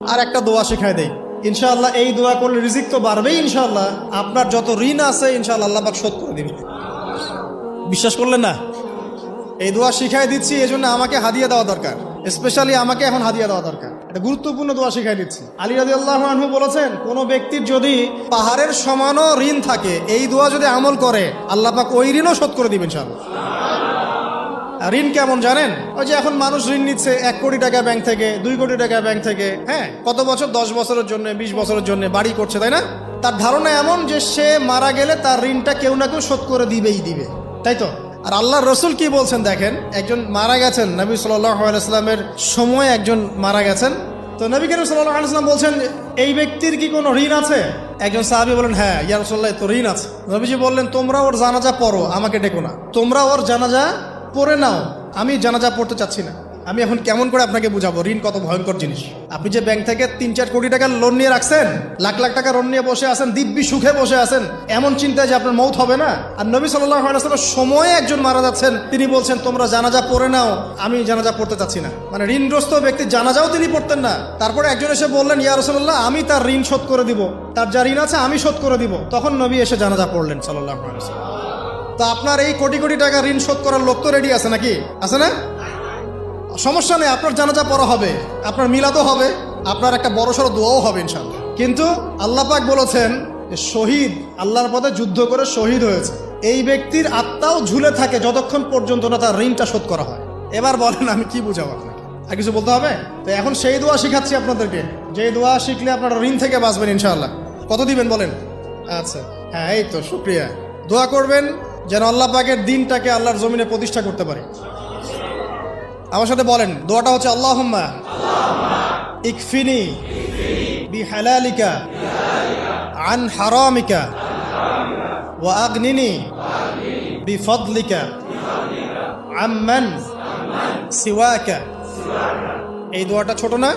আর একটা দোয়া শেখায় দেই, ইনশাআল্লাহ এই দোয়া করলে রিজিক তো বাড়বেই ইনশাআল্লাহ, আপনার যত ঋণ আছে ইনশাআল্লাহ আল্লাহ পাক শোধ করে দিবে। বিশ্বাস করলেন না? এই দোয়া শিখাই দিচ্ছি, এই জন্য আমাকে হাদিয়া দেওয়া দরকার, স্পেশালি আমাকে এখন হাদিয়া দেওয়া দরকার। এটা গুরুত্বপূর্ণ দোয়া শিখাই দিচ্ছি। আলী রাদিয়াল্লাহু আনহু বলেছেন, কোনো ব্যক্তির যদি পাহাড়ের সমানও ঋণ থাকে, এই দোয়া যদি আমল করে আল্লাহ পাক ওই ঋণও শোধ করে দিবেন ইনশাআল্লাহ। ঋণ কেমন জানেন? ওই যে এখন মানুষ ঋণ নিচ্ছে 1 কোটি টাকা ব্যাংক থেকে, 2 কোটি টাকা ব্যাংক থেকে, হ্যাঁ, কত বছর, 10 বছরের জন্য, 20 বছরের জন্য বাড়ি করছে, তাই না? তার ধারণা এমন যে সে মারা গেলে তার ঋণটা কেউ না কেউ শোধ করে দিবেই দিবে, তাই তো? আর আল্লাহর রসুল কি বলছেন দেখেন, একজন মারা গেছেন, নবী সাল্লাল্লাহু আলাইহি ওয়াসাল্লামের সময় একজন মারা গেছেন, তো নবী করিম সাল্লাল্লাহু আলাইহি ওয়াসাল্লাম বলছেন, এই ব্যক্তির কি কোনো ঋণ আছে? একজন সাহাবী বলেন, হ্যাঁ ইয়া রাসূলুল্লাহ, তো ঋণ আছে। নবীজি বললেন, তোমরা ওর জানাজা পড়ো, আমাকে ডেকো না, তোমরা ওর জানাজা পড়ে নাও, আমি জানাজা পড়তে চাচ্ছি না। আমি এখন কেমন করে আপনাকে বুঝাবো ঋণ কত ভয়ঙ্কর জিনিস? আপনি যে ব্যাংক থেকে 3-4 কোটি টাকার লোন নিয়ে রাখছেন, লাখ লাখ টাকা লোন নিয়ে বসে আছেন, দিব্যি সুখে বসে আছেন, এমন চিন্তায় যে আপনার মৌত হবে না। আর নবী সাল্লাল্লাহু আলাইহি ওয়াসাল্লামের সময়ে একজন মারা যাচ্ছেন, তিনি বলছেন তোমরা জানাজা পড়ে নাও, আমি জানাজা পড়তে চাচ্ছি না। মানে ঋণগ্রস্ত ব্যক্তির জানাজাও তিনি পড়তেন না। তারপরে একজন এসে বললেন, ইয়া রাসূলুল্লাহ, আমি তার ঋণ শোধ করে দিব, তার যা ঋণ আছে আমি শোধ করে দিব। তখন নবী এসে জানাজা পড়লেন সাল্লাল্লাহু আলাইহি ওয়াসাল্লাম। তো আপনার এই কোটি কোটি টাকা ঋণ শোধ করার লোক তো রেডি আছে নাকি? আছে না? সমস্যা নেই, আপনার জানাজা পড়া হবে, আপনার মিলাদও হবে, আপনার একটা বড়সড় দোয়াও হবে ইনশাআল্লাহ। কিন্তু আল্লাহ পাক বলেছেন, শহীদ, আল্লাহর পথে যুদ্ধ করে শহীদ হয়েছে, এই ব্যক্তির আত্মাও ঝুলে থাকে যতক্ষণ পর্যন্ত না তার ঋণটা শোধ করা হয়। এবার বলেন আমি কি বুঝাবো আপনাকে? আর কিছু বলতে হবে? তো এখন সেই দোয়া শিখাচ্ছি আপনাদেরকে, যে দোয়া শিখলে আপনারা ঋণ থেকে বাঁচবেন ইনশাআল্লাহ। কত দিবেন বলেন? আচ্ছা, হ্যাঁ, এই তো, শুকরিয়া। দোয়া করবেন যেন আল্লাহ পাকের দিনটাকে আল্লাহর জমিনে প্রতিষ্ঠা করতে পারি। আমার সাথে বলেন, দোয়াটা হচ্ছে, আল্লাহুম্মা ইকফিনি বিহালালিকা আন হারামিকা ওয়া আগনিনি বিফদলিকা আম্মান সিওয়াকা। এই দোয়াটা ছোট না?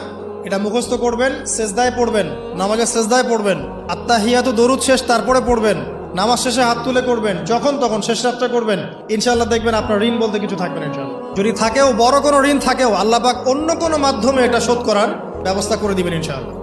এটা মুখস্থ করবেন, সেজদায় পড়বেন, নামাজের সেজদায় পড়বেন, আত্তাহিয়াতু দরুদ শেষ তারপরে পড়বেন, নামাজ শেষে হাত তুলে করবেন, যখন তখন শেষ রাতটা করবেন, ইনশাআল্লাহ দেখবেন আপনার ঋণ বলতে কিছু থাকবে না ইনশাআল্লাহ। যদি থাকেও, বড় কোনো ঋণ থাকেও, আল্লাহ পাক অন্য কোনো মাধ্যমে এটা শোধ করার ব্যবস্থা করে দিবেন ইনশাআল্লাহ।